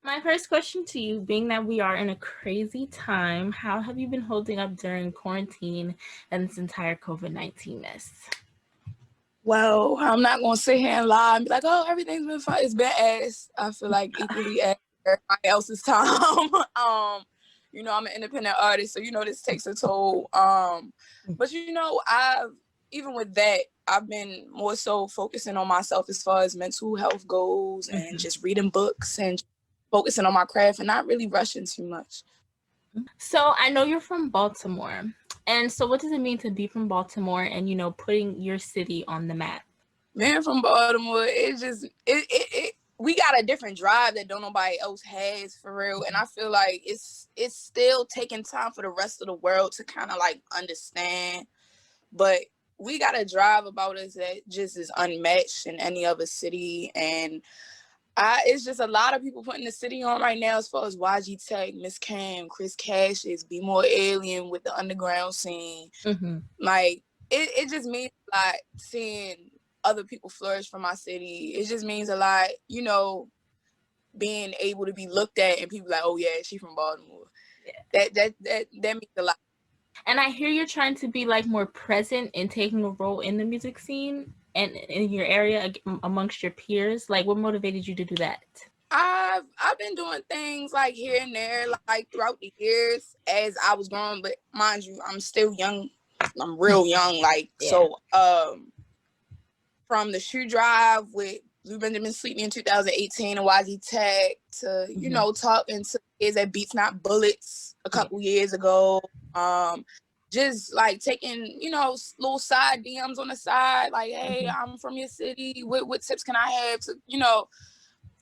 My first question to you, being that we are in a crazy time, how have you been holding up during quarantine and this entire COVID-19 mess? Well, I'm not gonna sit here and lie and be like, "Oh, everything's been fine." It's been ass. I feel like equally as everybody else's time. I'm an independent artist, so this takes a toll. But I've even with that, I've been more so focusing on myself as far as mental health goes, and just reading books and focusing on my craft and not really rushing too much. So I know you're from Baltimore. And so what does it mean to be from Baltimore and, putting your city on the map? Being from Baltimore, we got a different drive that don't nobody else has for real. And I feel like it's still taking time for the rest of the world to kind of like understand. But we got a drive about us that just is unmatched in any other city. And it's just a lot of people putting the city on right now, as far as YG Tech, Miss Cam, Chris Cash's, Be More Alien with the underground scene. Like it just means a lot seeing other people flourish from my city. It just means a lot, being able to be looked at and people like, oh yeah, she from Baltimore. Yeah. That means a lot. And I hear you're trying to be like more present in taking a role in the music scene and in your area amongst your peers. Like, what motivated you to do that? I've been doing things like here and there, like throughout the years as I was growing, but mind you, I'm still young. I'm real young, like yeah. So from the shoe drive with Blue Benjamin Sleepy in 2018 and YG Tech to, talking to kids at Beats Not Bullets a couple years ago. Just like taking, little side DMs on the side, like, hey, I'm from your city. What tips can I have to,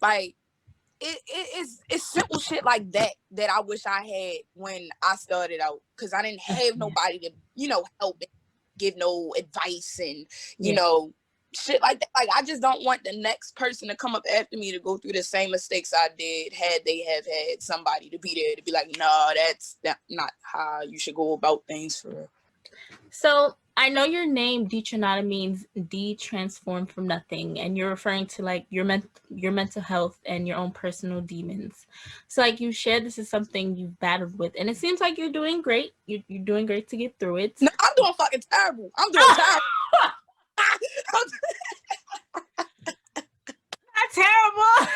like it's simple shit like that I wish I had when I started out, because I didn't have nobody to, help me, give no advice and, shit like that. Like, I just don't want the next person to come up after me to go through the same mistakes I did, had they have had somebody to be there to be like, no, that's not how you should go about things for real. So I know your name DEETRANADA means de-transformed from nothing, and you're referring to like your mental health and your own personal demons. So like you shared, this is something you've battled with, and it seems like you're doing great. You're doing great to get through it. No, I'm doing fucking terrible. I'm doing terrible. Not terrible.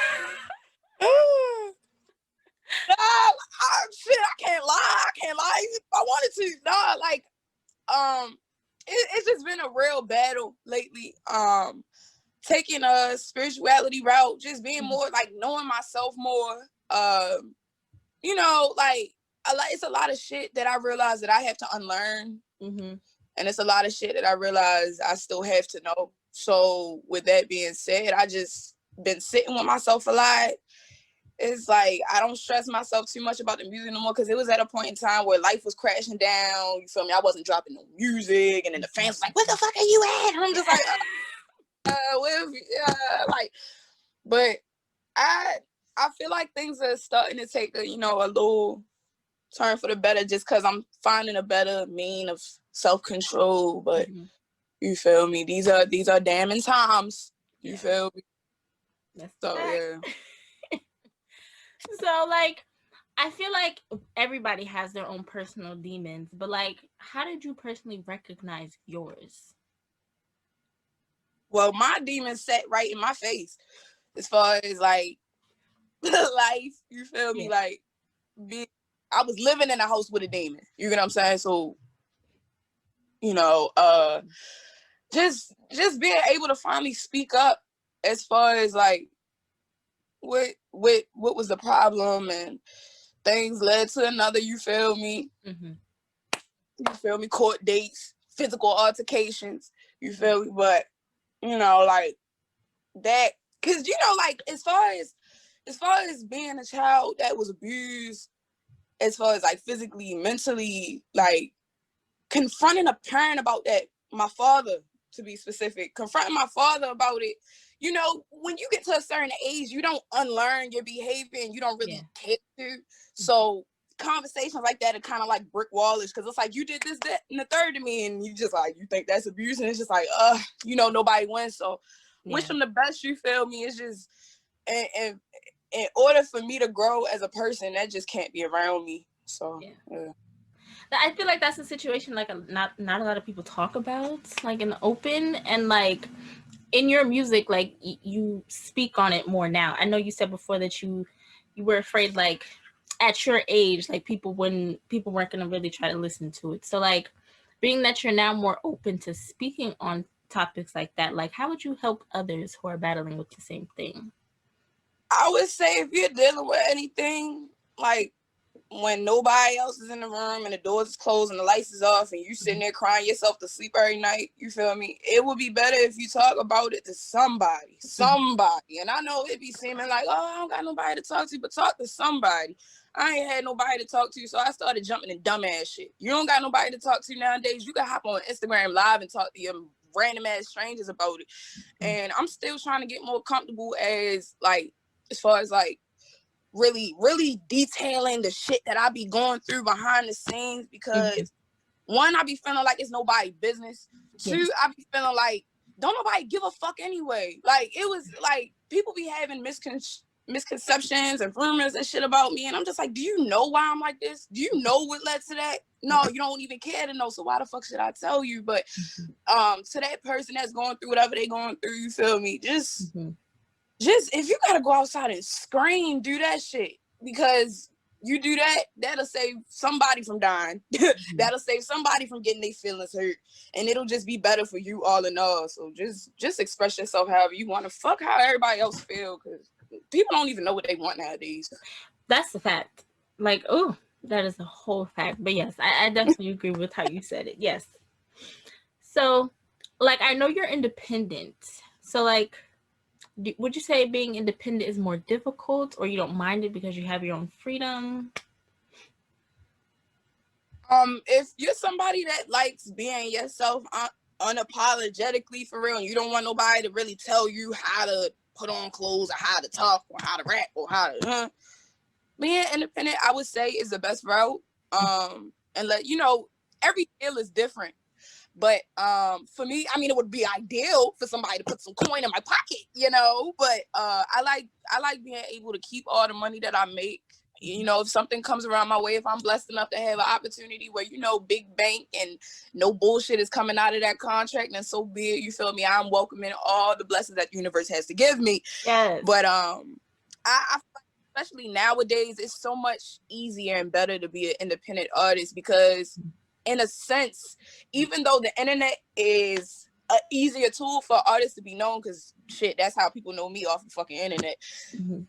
Shit, I can't lie. If I wanted to, it's just been a real battle lately. Taking a spirituality route, just being more like knowing myself more. It's a lot of shit that I realize that I have to unlearn, and it's a lot of shit that I realize I still have to know. So with that being said, I just been sitting with myself a lot. It's like I don't stress myself too much about the music no more, because it was at a point in time where life was crashing down. You feel me? I wasn't dropping no music, and then the fans was like, "Where the fuck are you at?" And I'm just like, but I feel like things are starting to take a little turn for the better, just because I'm finding a better mean of self-control. But you feel me? These are damning times. You feel me? Yeah. So like, I feel like everybody has their own personal demons, but like, how did you personally recognize yours? Well, my demon sat right in my face, as far as like life. You feel me? Like, I was living in a house with a demon. You get what I'm saying? So, just being able to finally speak up as far as like what was the problem, and things led to another. You feel me? You feel me? Court dates, physical altercations. You feel me? But like that, because like as far as being a child that was abused, as far as like physically, mentally, like confronting a parent about that, my father to be specific, confronting my father about it. When you get to a certain age, you don't unlearn your behavior and you don't really care to. So conversations like that are kind of like brick wallish, because it's like, you did this, that, and the third to me, and you just like, you think that's abuse, and it's just like, nobody wins. So wish them the best. You feel me? It's just, and in order for me to grow as a person, that just can't be around me. So yeah. I feel like that's a situation like not a lot of people talk about, like in the open, and like in your music, like you speak on it more now. I know you said before that you were afraid, like at your age, like people weren't gonna really try to listen to it. So like, being that you're now more open to speaking on topics like that, like how would you help others who are battling with the same thing? I would say if you're dealing with anything, like when nobody else is in the room and the doors is closed and the lights is off and you sitting there crying yourself to sleep every night, you feel me? It would be better if you talk about it to somebody. And I know it be seeming like, oh, I don't got nobody to talk to, but talk to somebody. I ain't had nobody to talk to, so I started jumping in dumbass shit. You don't got nobody to talk to nowadays. You can hop on Instagram Live and talk to your random ass strangers about it. And I'm still trying to get more comfortable as far as like really detailing the shit that I be going through behind the scenes, because one, I be feeling like it's nobody's business. Two, I be feeling like don't nobody give a fuck anyway. Like it was like people be having misconceptions and rumors and shit about me, and I'm just like, do you know why I'm like this? Do you know what led to that? No, you don't even care to know, so why the fuck should I tell you? But to that person that's going through whatever they going through, you feel me? Just if you gotta go outside and scream, do that shit, because you do that, that'll save somebody from dying. That'll save somebody from getting their feelings hurt, and it'll just be better for you all in all. So just express yourself however you want to. Fuck how everybody else feel, because people don't even know what they want nowadays. That's the fact. Like, oh, that is a whole fact. But yes, I definitely agree with how you said it. Yes. So, like, I know you're independent. So, like, would you say being independent is more difficult, or you don't mind it because you have your own freedom? If you're somebody that likes being yourself unapologetically for real, and you don't want nobody to really tell you how to put on clothes or how to talk or how to rap or how to being independent, I would say, is the best route. And let you know, every deal is different. But for me, I mean, it would be ideal for somebody to put some coin in my pocket, you know. But I like being able to keep all the money that I make. You know, if something comes around my way, if I'm blessed enough to have an opportunity where, you know, big bank and no bullshit is coming out of that contract, then so be it. You feel me? I'm welcoming all the blessings that the universe has to give me. Yes. But I feel like, especially nowadays, it's so much easier and better to be an independent artist, because in a sense, even though the internet is an easier tool for artists to be known, because shit, that's how people know me, off the fucking internet.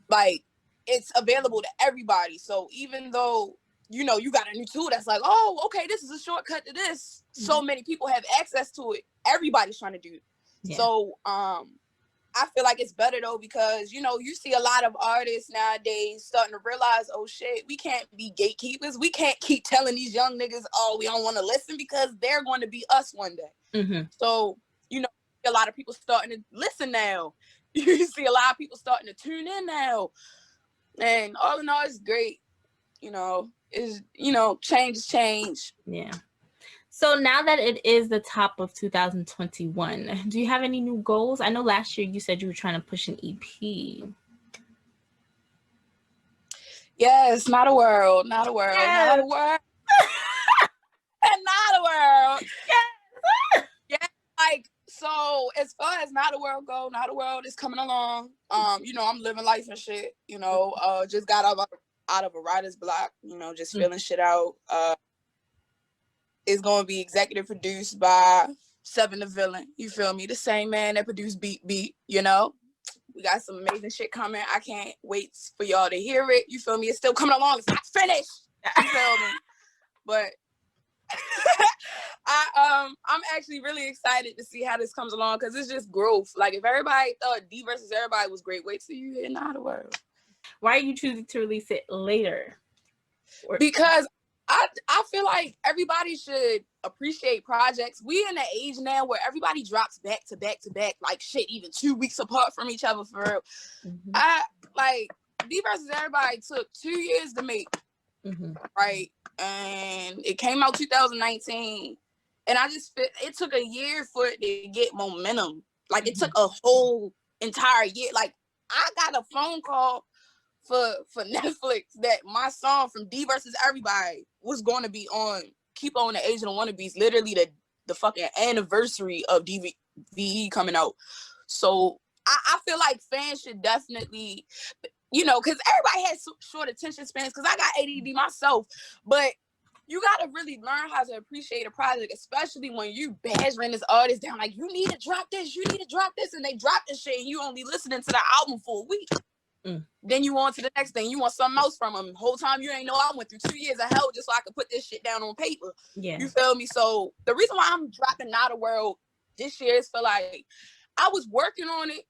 Like, it's available to everybody. So even though, you know, you got a new tool that's like, oh, okay, this is a shortcut to this. So many people have access to it. Everybody's trying to do it. So I feel like it's better though, because, you know, you see a lot of artists nowadays starting to realize, oh shit, we can't be gatekeepers. We can't keep telling these young niggas, oh, we don't want to listen, because they're going to be us one day. So, you know, a lot of people starting to listen now. You see a lot of people starting to tune in now. And all in all, it's great. You know, change is change. Yeah. So now that it is the top of 2021, do you have any new goals? I know last year you said you were trying to push an EP. Yes, not a world, not a world, not a world, and not a world. Yeah, like, so as far as not a world go, not a world is coming along. You know, I'm living life and shit. You know, just got out of a writer's block. You know, just feeling shit out. It's gonna be executive produced by Seven the Villain. You feel me? The same man that produced Beat. You know, we got some amazing shit coming. I can't wait for y'all to hear it. You feel me? It's still coming along. It's not finished. You feel me? But I'm actually really excited to see how this comes along, because it's just growth. Like, if everybody thought D versus Everybody was great, wait till you hear Not a World. Why are you choosing to release it later? Because I feel like everybody should appreciate projects. We in the age now where everybody drops back to back to back, like shit, even 2 weeks apart from each other, for real. I like D versus Everybody took 2 years to make, right? And it came out 2019, and I just feel it took a year for it to get momentum. Like, it took a whole entire year. Like, I got a phone call for Netflix that my song from D versus Everybody was going to be on Keep On the Age of the Wannabes, literally the fucking anniversary of DVE coming out. So I feel like fans should definitely, because everybody has short attention spans, because I got ADD myself, but you got to really learn how to appreciate a project, especially when you badgering this artist down, like, you need to drop this, and they drop this shit, and you only listening to the album for a week. Then you on to the next thing. You want something else from them. The whole time you ain't know I went through 2 years of hell just so I could put this shit down on paper. Yeah. You feel me? So the reason why I'm dropping Not a World this year is for, like, I was working on it,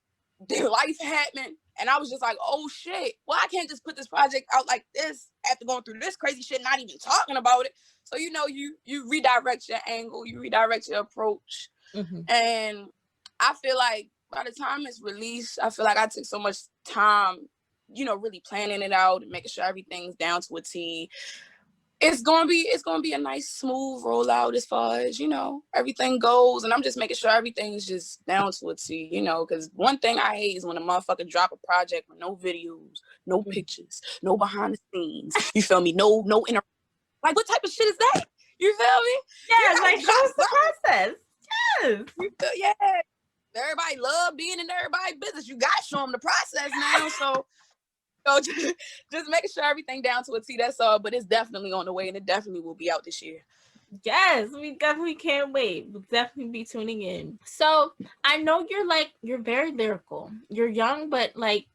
then life happened, and I was just like, oh shit, well, I can't just put this project out like this after going through this crazy shit, not even talking about it. So, you redirect your angle, you redirect your approach. And I feel like by the time it's released, I feel like I took so much time, really planning it out and making sure everything's down to a T. It's gonna be a nice smooth rollout as far as, everything goes. And I'm just making sure everything's just down to a T, because one thing I hate is when a motherfucker drop a project with no videos, no pictures, no behind the scenes. You feel me? No inter. Like, what type of shit is that? You feel me? Yeah, like, show us the process. Yes. Yeah. Everybody love being in everybody's business. You got to show them the process now. So just making sure everything down to a T, that's all. But it's definitely on the way, and it definitely will be out this year. Yes, we definitely can't wait. We'll definitely be tuning in. So I know you're very lyrical. You're young, but, like,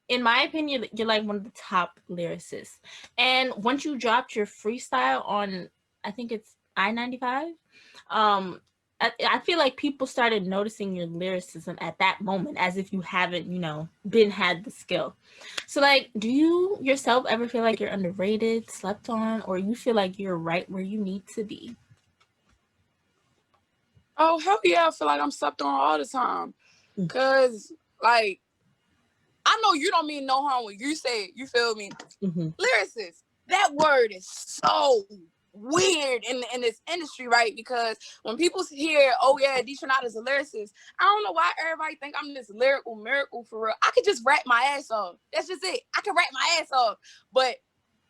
in my opinion, you're like one of the top lyricists. And once you dropped your freestyle on, I think it's I-95, I feel like people started noticing your lyricism at that moment, as if you haven't, had the skill. So, like, do you yourself ever feel like you're underrated, slept on, or you feel like you're right where you need to be? Oh, hell yeah. I feel like I'm slept on all the time. Because, like, I know you don't mean no harm when you say, you feel me? Lyricist, that word is so weird in this industry, right? Because when people hear, oh yeah, DEETRANADA is a lyricist, I don't know why everybody think I'm this lyrical miracle for real. I could just rap my ass off. That's just it. I can rap my ass off. But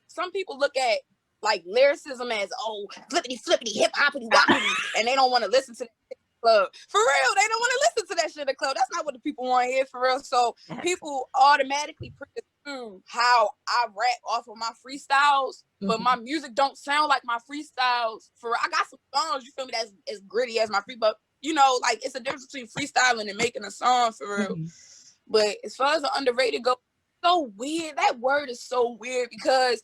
some people look at, like, lyricism as, oh, flippity hip hoppity woppity, and they don't want to listen to the club. For real, they don't want to listen to that shit in the club. That's not what the people want to hear, for real. So people automatically presume how I rap off of my freestyles, but my music don't sound like my freestyles. For real. I got some songs, you feel me, that's as gritty as my free, but like, it's a difference between freestyling and making a song, for real. But as far as the underrated go, so weird. That word is so weird because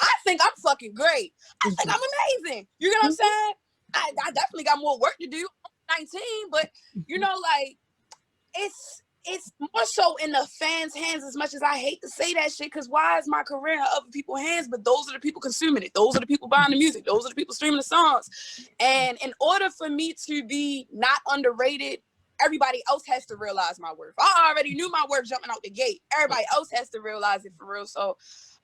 I think I'm fucking great. I think I'm amazing. You know what I'm saying? I definitely got more work to do. I'm 19, but like, it's more so in the fans' hands, as much as I hate to say that shit, because why is my career in other people's hands? But those are the people consuming it. Those are the people buying the music. Those are the people streaming the songs. And in order for me to be not underrated, everybody else has to realize my worth. I already knew my worth jumping out the gate. Everybody else has to realize it, for real. So,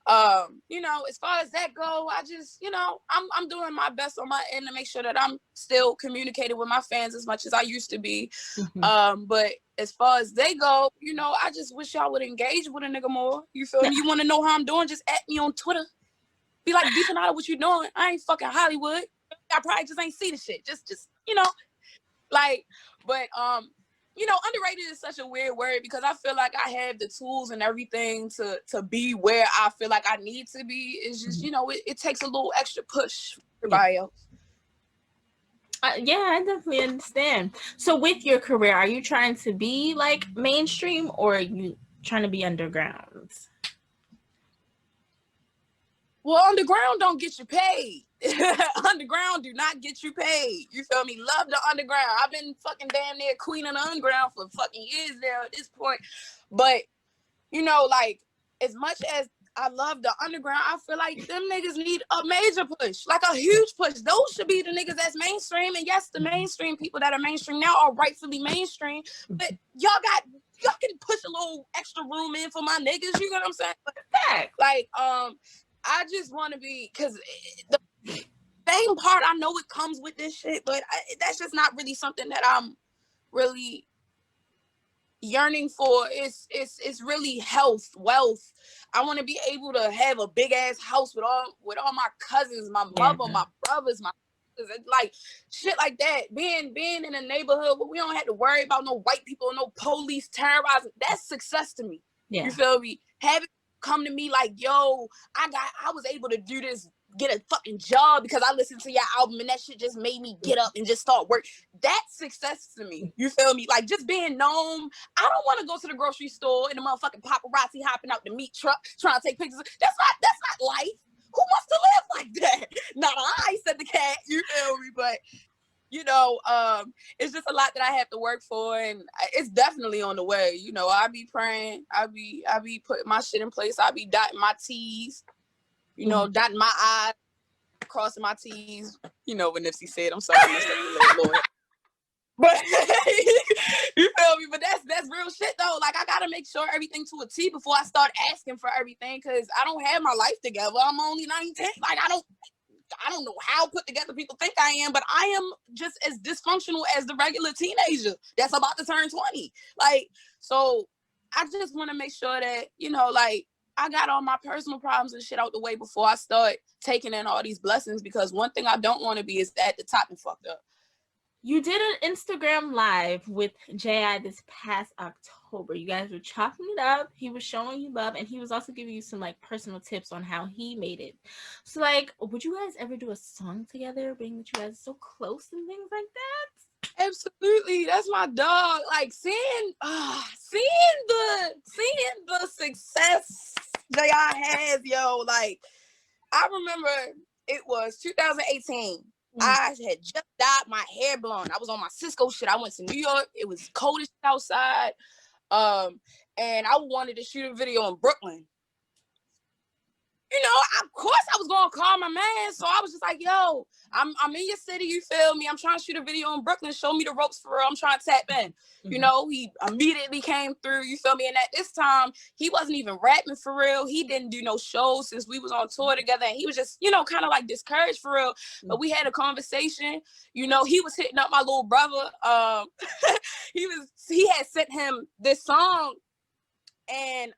as far as that go, I just, I'm doing my best on my end to make sure that I'm still communicating with my fans as much as I used to be. But as far as they go, I just wish y'all would engage with a nigga more. You feel me? You want to know how I'm doing? Just at me on Twitter. Be like, DEETRANADA, what you doing? I ain't fucking Hollywood. I probably just ain't see the shit. Just like, but underrated is such a weird word, because I feel like I have the tools and everything to be where I feel like I need to be. It's just, it takes a little extra push for everybody else. Yeah, I definitely understand. So with your career, are you trying to be, like, mainstream, or are you trying to be underground? Well, underground don't get you paid. Underground do not get you paid. You feel me? Love the underground. I've been fucking damn near queen of the underground for fucking years now at this point. But, like, as much as I love the underground, I feel like them niggas need a major push, like a huge push. Those should be the niggas that's mainstream. And yes, the mainstream people that are mainstream now are rightfully mainstream. But y'all can push a little extra room in for my niggas. You know what I'm saying? Like, I just want to be, because the same part, I know it comes with this shit, but that's just not really something that I'm really yearning for is really health, wealth. I want to be able to have a big ass house with all my cousins, my mother, my brothers, my sisters, like shit like that. Being in a neighborhood where we don't have to worry about no white people, no police terrorizing. That's success to me. Yeah. You feel me? Having come to me like, yo, I was able to do this, get a fucking job because I listened to your album and that shit just made me get up and just start work. That's success to me. You feel me? Like just being known. I don't want to go to the grocery store and the motherfucking paparazzi hopping out the meat truck trying to take pictures. That's not life. Who wants to live like that? Not I, said the cat. You feel me? But you know, it's just a lot that I have to work for, and it's definitely on the way. You know, I be praying, I be putting my shit in place. I be dotting my T's, you know, dotting my I's, crossing my T's. You know what Nipsey said. I'm sorry, Mr. Lord. But you feel me? But that's real shit though. Like I gotta make sure everything to a T before I start asking for everything, because I don't have my life together. I'm only 19. Like I don't know how put together people think I am, but I am just as dysfunctional as the regular teenager that's about to turn 20. Like, so I just want to make sure that, you know, like I got all my personal problems and shit out the way before I start taking in all these blessings, because one thing I don't want to be is at the top and fucked up. You did an Instagram live with J.I. this past October. You guys were chopping it up. He was showing you love, and he was also giving you some like personal tips on how he made it. So like, would you guys ever do a song together, being that you guys are so close and things like that? Absolutely. That's my dog. Like seeing the success J.I. has, yo, like I remember it was 2018. I had just dyed my hair blonde. I was on my Cisco shit. I went to New York. It was cold as shit outside. And I wanted to shoot a video in Brooklyn. You know, of course I was gonna call my man. So I was just like, yo, I'm in your city, you feel me? I'm trying to shoot a video in Brooklyn. Show me the ropes for real. I'm trying to tap in. You know, he immediately came through, you feel me? And at this time, he wasn't even rapping for real. He didn't do no shows since we was on tour together. And he was just, you know, kind of like discouraged for real. But we had a conversation. You know, he was hitting up my little brother. He had sent him this song. And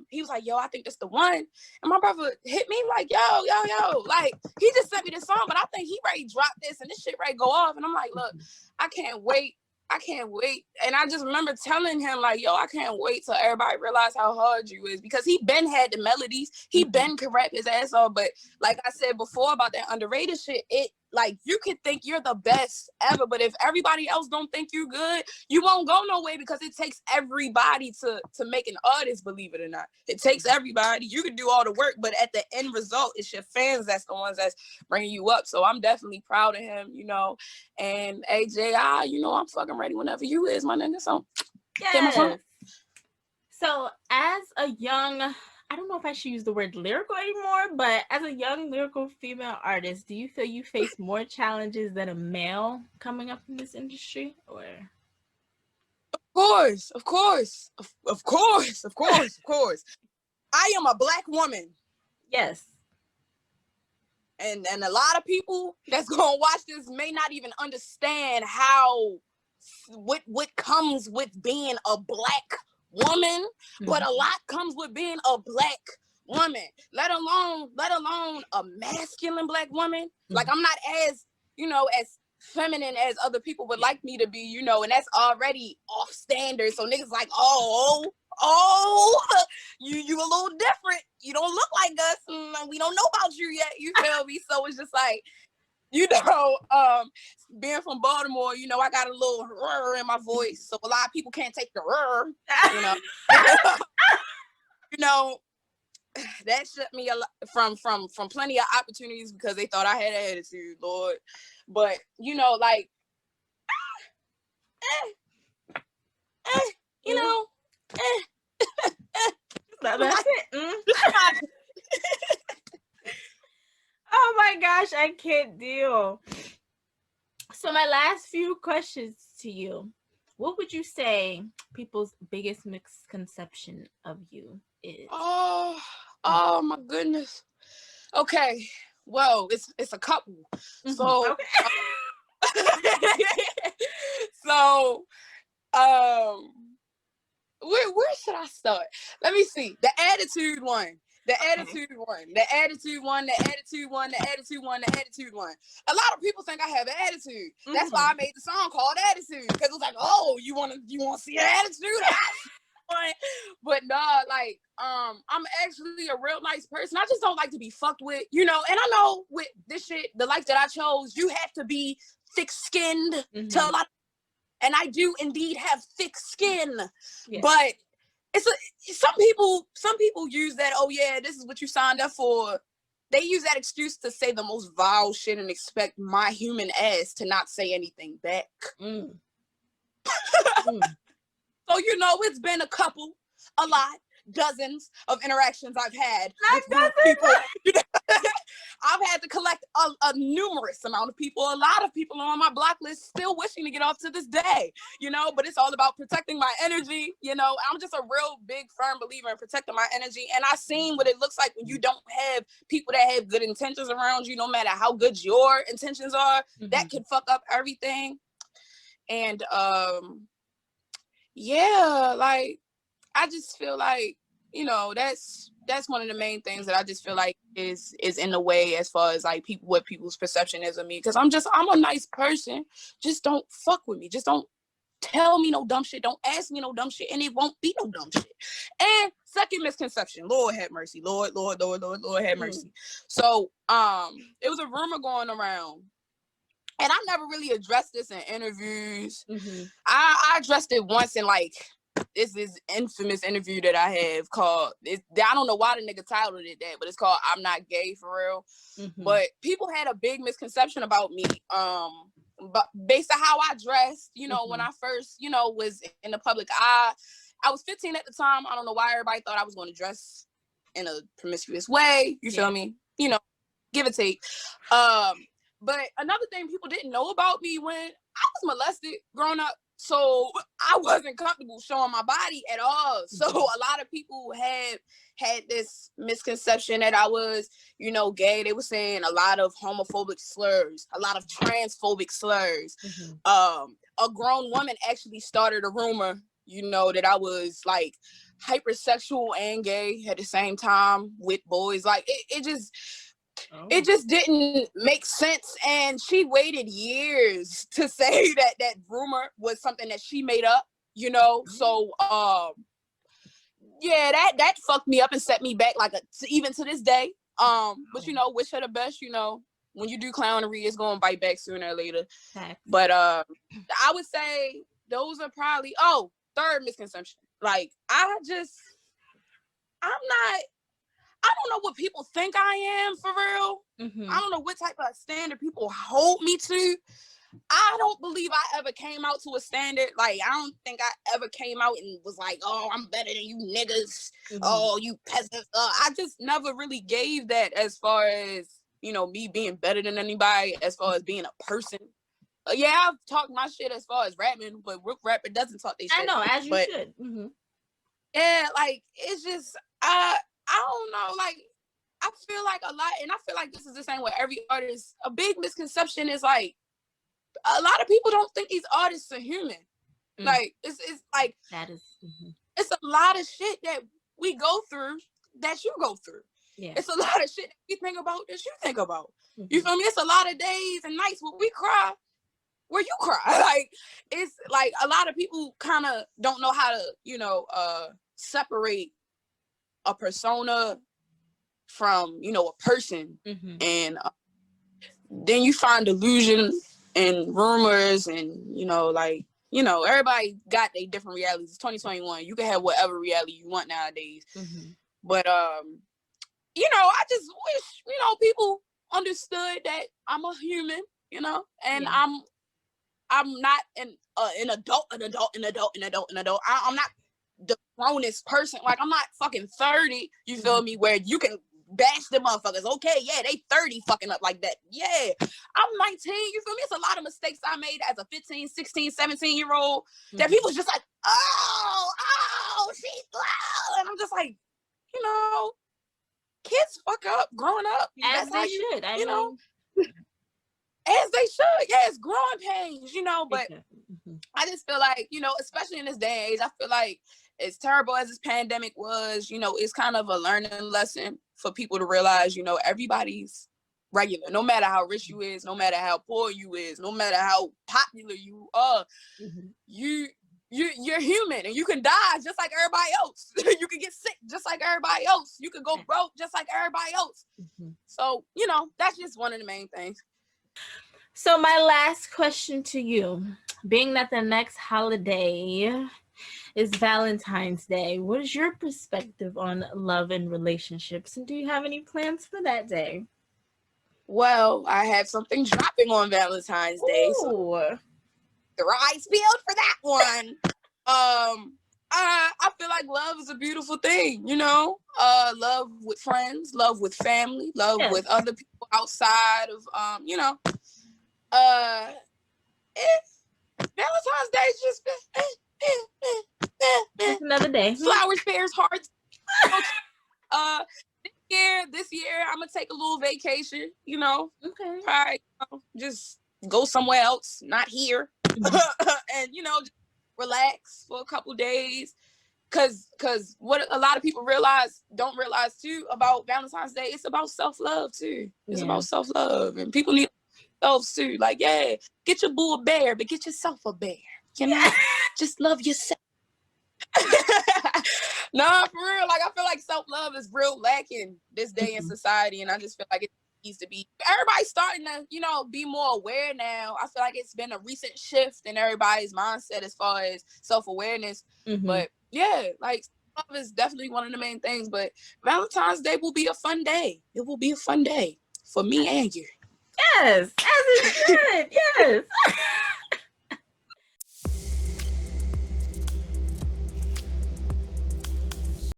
he was like, yo, I think that's the one. And my brother hit me like, yo. Like, he just sent me this song, but I think he ready to drop this and this shit ready to go off. And I'm like, look, I can't wait. And I just remember telling him like, yo, I can't wait till everybody realize how hard you is, because he been had the melodies. He been could rap his ass off. But like I said before about that underrated shit, it like you could think you're the best ever, but if everybody else don't think you good, you won't go nowhere, because it takes everybody to make an artist, believe it or not. It takes everybody. You can do all the work, but at the end result, it's your fans that's the ones that's bringing you up. So I'm definitely proud of him, you know. And AJI, you know, I'm fucking ready whenever you is, my nigga. So yes. So as a young, I don't know if I should use the word lyrical anymore, but as a young lyrical female artist, do you feel you face more challenges than a male coming up in this industry? Or Of course. I am a Black woman. Yes. And a lot of people that's gonna watch this may not even understand what comes with being a Black woman, but a lot comes with being a Black woman, let alone a masculine Black woman. Like I'm not as, you know, as feminine as other people would like me to be, you know, and that's already off standard. So niggas like, oh, you a little different. You don't look like us. We don't know about you yet. You feel me? So it's just like, you know, being from Baltimore, you know, I got a little in my voice, so a lot of people can't take the you know. You know, that shut me a lot from plenty of opportunities because they thought I had an attitude, Lord. But you know, like, you know, that's it. Oh my gosh, I can't deal. So my last few questions to you. What would you say people's biggest misconception of you is? Oh my goodness. Okay. Well, it's a couple. So okay. so where should I start? Let me see. The attitude one. The attitude one. The attitude one. The attitude one. The attitude one. The attitude one. A lot of people think I have an attitude. That's why I made the song called Attitude. Because it was like, oh, you wanna see an attitude? But nah, like, I'm actually a real nice person. I just don't like to be fucked with, and I know with this shit, the life that I chose, you have to be thick-skinned to a lot. And I do indeed have thick skin, but some people use that. Oh yeah, this is what you signed up for. They use that excuse to say the most vile shit and expect my human ass to not say anything back. So it's been a lot, dozens of interactions I've had with people. I've had to collect a numerous amount of people. A lot of people are on my block list still wishing to get off to this day, but it's all about protecting my energy. I'm just a real big firm believer in protecting my energy. And I've seen what it looks like when you don't have people that have good intentions around you, no matter how good your intentions are, that can fuck up everything. And yeah, like, I just feel like, that's one of the main things that I just feel like is in the way as far as like what people's perception is of me. Because I'm a nice person. Just don't fuck with me. Just don't tell me no dumb shit. Don't ask me no dumb shit, and it won't be no dumb shit. And second misconception, Lord have mercy. Lord have mercy. So it was a rumor going around. And I never really addressed this in interviews. I addressed it once in like this infamous interview that I have called. I don't know why the nigga titled it that, but it's called "I'm Not Gay for Real." But people had a big misconception about me, but based on how I dressed. When I first, was in the public eye, I was 15 at the time. I don't know why everybody thought I was going to dress in a promiscuous way. You feel me? Give or take. But another thing people didn't know about me when I was molested growing up, so I wasn't comfortable showing my body at all. So a lot of people had this misconception that I was, gay. They were saying a lot of homophobic slurs, a lot of transphobic slurs. A grown woman actually started a rumor, that I was like hypersexual and gay at the same time with boys. Like it just didn't make sense, and she waited years to say that rumor was something that she made up, So yeah, that fucked me up and set me back even to this day. But wish her the best. When you do clownery, it's gonna bite back sooner or later. But I would say those are probably third misconception. Like I don't know what people think I am for real. I don't know what type of standard people hold me to. I don't believe I ever came out to a standard. Like, I don't think I ever came out and was like, oh, I'm better than you niggas. Oh, you peasants. I just never really gave that as far as, me being better than anybody, as far as being a person. Yeah, I've talked my shit as far as rapping, but Rook Rapper doesn't talk their shit. I know, as you should. Yeah, like, it's just, I don't know, like, I feel like a lot, and I feel like this is the same with every artist. A big misconception is like, a lot of people don't think these artists are human. Like, it's like, that is, it's a lot of shit that we go through that you go through. Yeah. It's a lot of shit that we think about that you think about. You feel me? It's a lot of days and nights where we cry, where you cry. Like, it's like a lot of people kind of don't know how to, separate a persona from a person. And then you find delusion and rumors and everybody got their different realities. It's 2021. You can have whatever reality you want nowadays. But I just wish people understood that I'm a human, and I'm not an adult. I'm not the grownest person. Like, I'm not fucking 30, you feel me, where you can bash them motherfuckers. Okay, yeah, they 30 fucking up like that. Yeah, I'm 19, you feel me? It's a lot of mistakes I made as a 15, 16, 17-year-old that people's just like, she's loud. And I'm just like, kids fuck up growing up. As they should, as they should. Yeah, it's growing pains, but I just feel like, especially in this day and age, I feel like as terrible as this pandemic was, you know, it's kind of a learning lesson for people to realize, you know, everybody's regular. No matter how rich you is, no matter how poor you is, no matter how popular you are, Mm-hmm. you're human and you can die just like everybody else. You can get sick just like everybody else. You can go broke just like everybody else. Mm-hmm. So, you know, that's just one of the main things. So my last question to you, being that the next holiday is Valentine's Day, what is your perspective on love and relationships? And do you have any plans for that day? Well, I have something dropping on Valentine's Day, so Ooh. the rice field for that one. I feel like love is a beautiful thing, you know. Love with friends, love with family, love Yes. with other people outside of you know. Uh, Valentine's Day is just It's another day. flowers, pears, hearts. This year I'm gonna take a little vacation. You know, Okay. probably just go somewhere else, not here, and you know, just relax for a couple days. Cause what a lot of people don't realize too about Valentine's Day, it's about self-love too. It's about self-love, and people need themselves too. Like, yeah, get your boo a bear, but get yourself a bear. You know, just love yourself. Nah, for real. Like, I feel like self-love is real lacking this day in society, and I just feel like it needs to be. Everybody's starting to, you know, be more aware now. I feel like it's been a recent shift in everybody's mindset as far as self-awareness. Mm-hmm. But yeah, like, love is definitely one of the main things. But Valentine's Day will be a fun day. It will be a fun day for me and you. Yes, as it should. Yes.